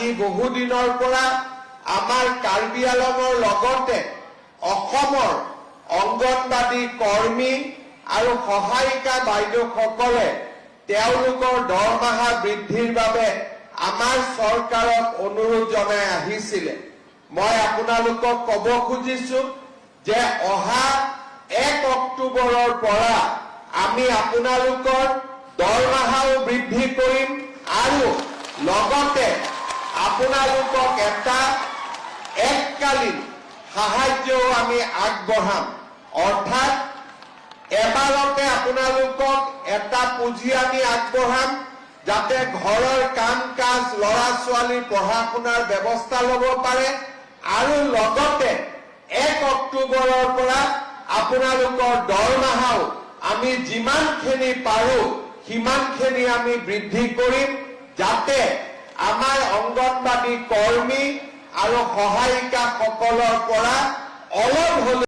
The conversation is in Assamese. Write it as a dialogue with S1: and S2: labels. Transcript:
S1: আজি বহুদিনৰ পৰা আমাৰ কাৰ্বি আংলঙৰ লগতে অসমৰ অংগনবাদী কৰ্মী আৰু সহায়িকা বাইদেউসকলে তেওঁলোকৰ দৰমহা বৃদ্ধিৰ বাবে আমাৰ চৰকাৰক অনুৰোধ জনাই আহিছিলে। মই আপোনালোকক ক'ব খুজিছো যে অহা 1 অক্টোবৰৰ পৰা আমি আপোনালোকৰ দৰমহাও বৃদ্ধি কৰিম আৰু লগতে আপোনালোকক এটা এককালীন সাহায্যও আমি আগবঢ়াম। অৰ্থাৎ এবাৰতে আপোনালোকক এটা পুঁজি আমি আগবঢ়াম যাতে ঘৰৰ কাম কাজ ল'ৰা ছোৱালী পঢ়া শুনাৰ ব্যৱস্থা ল'ব পাৰে আৰু লগতে 1 অক্টোবৰৰ পৰা আপোনালোকৰ দৰমহাও আমি যিমানখিনি পাৰো সিমানখিনি আমি বৃদ্ধি কৰিম যাতে আমাৰ অংগনবাদী কৰ্মী আৰু সহায়িকাসকলৰ পৰা অলপ